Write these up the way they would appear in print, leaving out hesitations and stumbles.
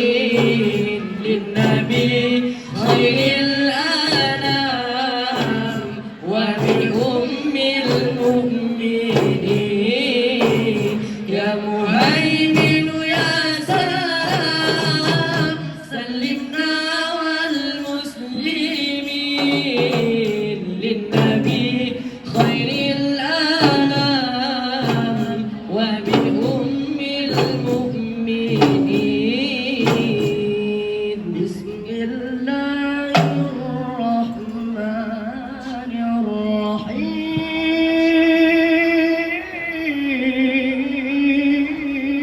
المؤمنين للنبي خير الأنام وبأم المؤمنين يا مهيمن يا سلام سلمنا والمسلمين للنبي خير الأنام وبأم المؤمنين بسم الله الرحمن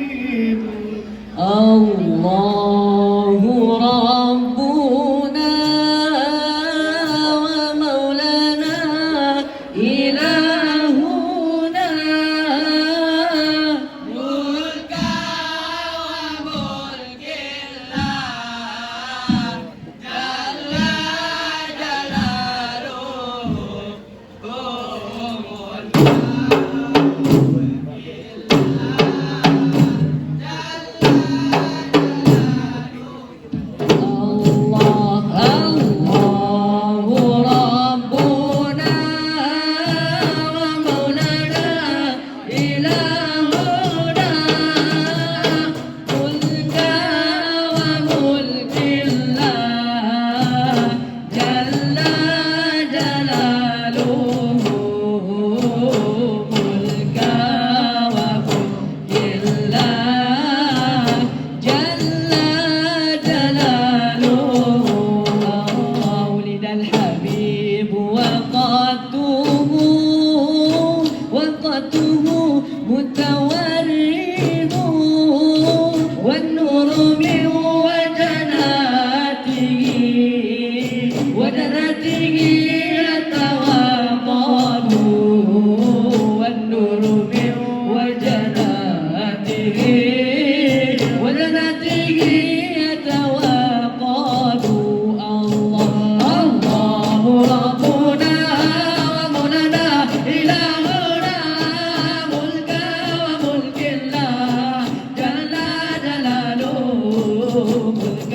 الرحيم الله ربنا ومولانا إلهنا ملك وملك الله جل وقته متورد والنور من وجناته يتوقد والنور من وجناته يتوقد الله ربنا ومولانا إلهنا ملك وملك الله جل جلاله ملك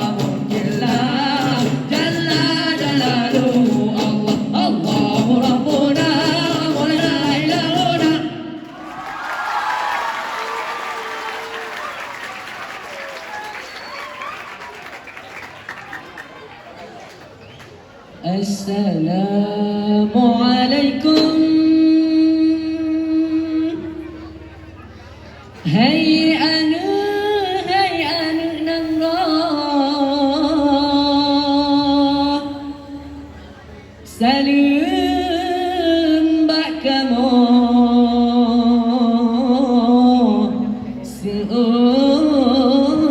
وملك الله جل جلاله الله ربنا ومولانا إلهنا السلام عليكم هيا ننظر سلام بكمو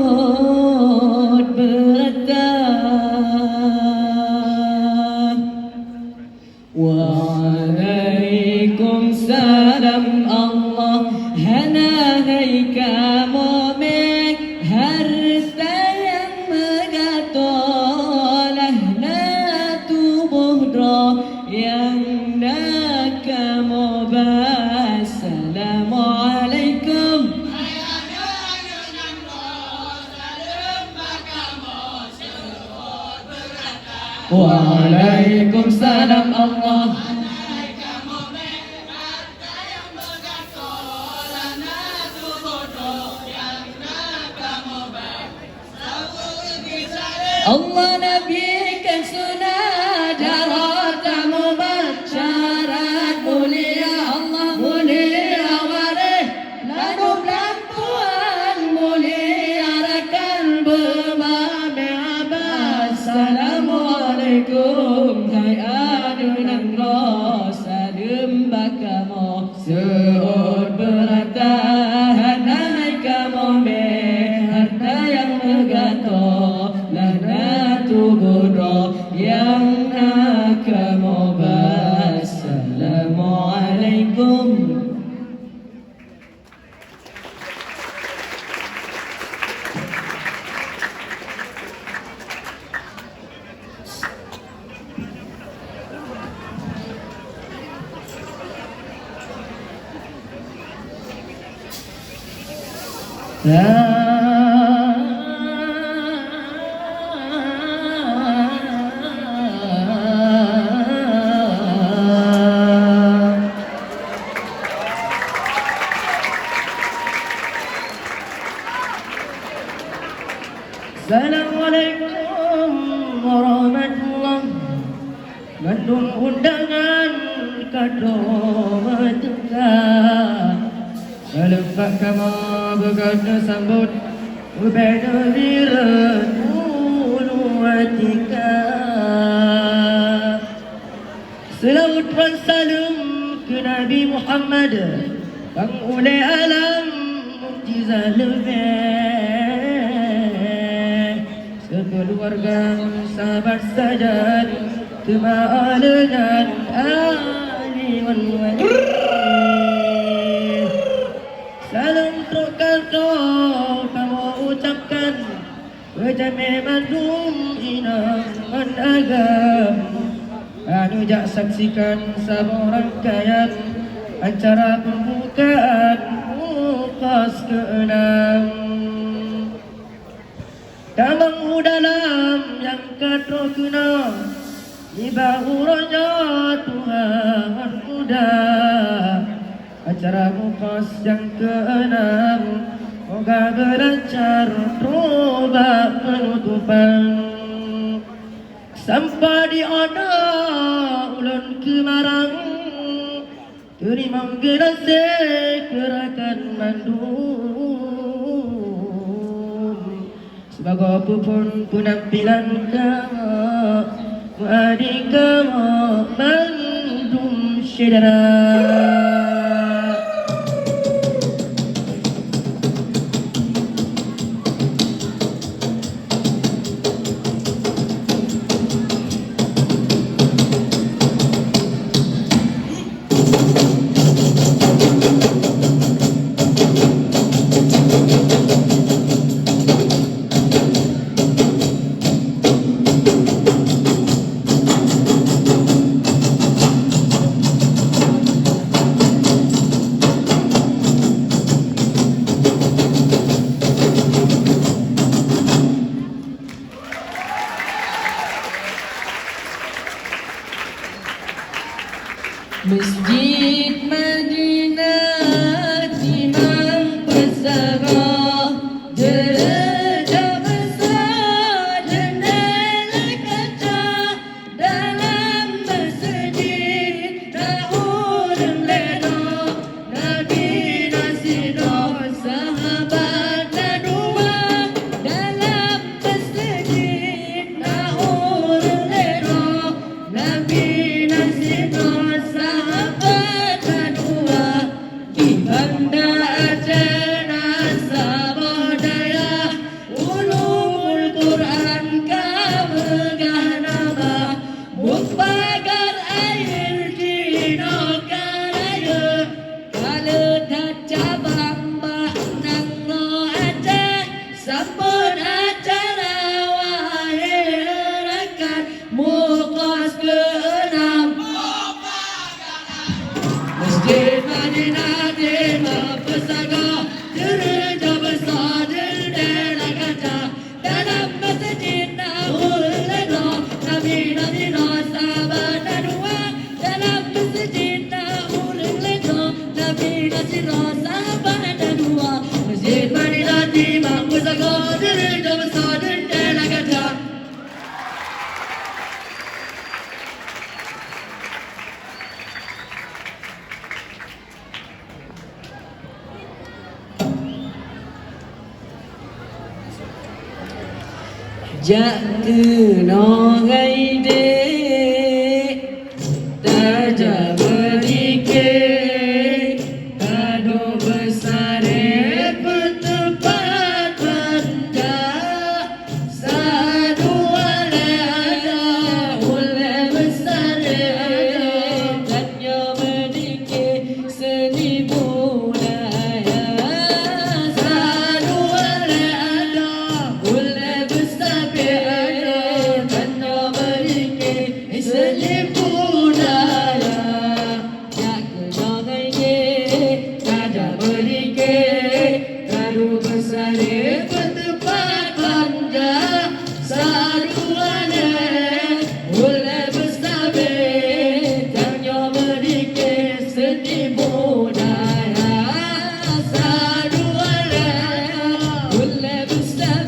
سؤال بردان وعليكم سلام الله هنا هيك مومن harta yang megatolah natu buhdra yang nakamobas Assalamualaikum Waalaikumsalam Allah Allah nabikan sunnah jarat mubasyarat mulia Allah mulia warih lalu lampuan mulia rakan bermame abas Assalamualaikum hai adunan rosa dembakamo seor beratahan hai kamu harta yang megato yang nakamobas Assalamualaikum La Assalamualaikum warahmatullahi Mendung undangan kadoma tengah Selepak kama berkata sambut Ubeda wira ulu atika Selawat dan salam ke Nabi Muhammad Kang oleh alam mukjizat lebih Sekeluarga sahabat sajad Kema'alan ahli wal wali Salam untuk kata kamu ucapkan Berjamih mandum inaman agam Anu jak saksikan sabung rangkaian Acara pembukaan Mukas ke-6 Damang dalam yang kata kena Di bahu raja Tuhan muda Acara mukas yang ke-6 Moga berlancar Tobat penutupan Sampai di ada ulun kemarang Terima gerase gerakan mandum Sebagai apapun penampilan kamu Adik kamu mandum syedara Masjid Madinah Imam Pesara Jendela besar jendela kaca Dalam masjid tahun lena Nabi Nasino sahabat dua Dalam masjid tahun lena Nabi Nasino Masjid Madinah Imam Pesara Jendela besar jendela kaca Dalam masjid tahun lena Nabi Nasino sahabat dua Dalam masjid tahun lena Nabi Nasino sahabat dua Masjid Madinah Imam Pesara Jendela besar jendela kaca Jak kena gaide Tajam berdikir Kado besar bertempat rendah Satu ada oleh besar Tanya berdikir seni budaya Satu ada oleh besar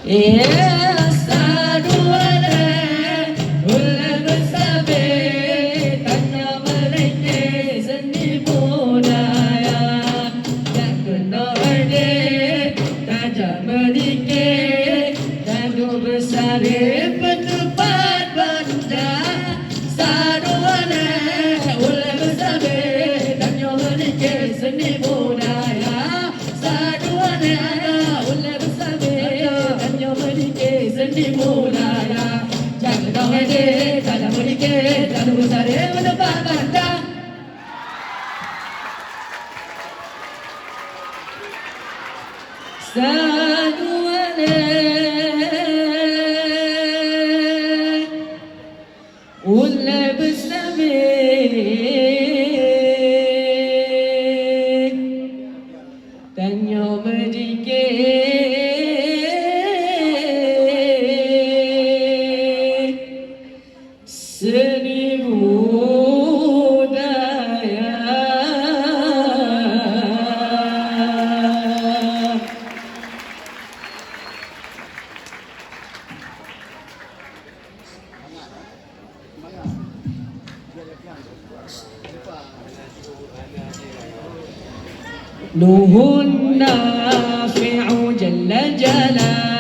Ya sadu wala Ula bersabit Tanya mereka seni budaya Yang kena hadir Tajam berdikir Tadu besar bertempat benda Sadu wala Ula bersabit Tanya mereka seni budaya Sadu wala Ula bersabit Tanya mereka seni budaya Jangan kau hadir Tajam berdikir Tadu besar bertempat benda Sadu wala Ula bersabit Tanya berdikir Seni budaya Nuhun nafi'u jalla jalaluhun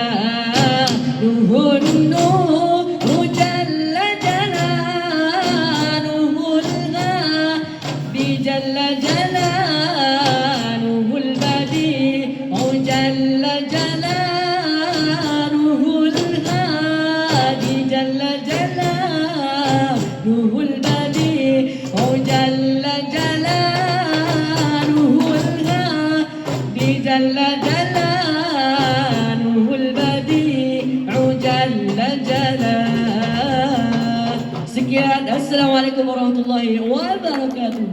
nuhu jalla jalaluhul ghadi jalla jalaluhul badi'u jalla jalaluhul ghadi jalla jalaluhul badi'u jalla jalaluhul جل جلاله البديع جل جلاله. Sekian, assalamualaikum warahmatullahi wabarakatuh.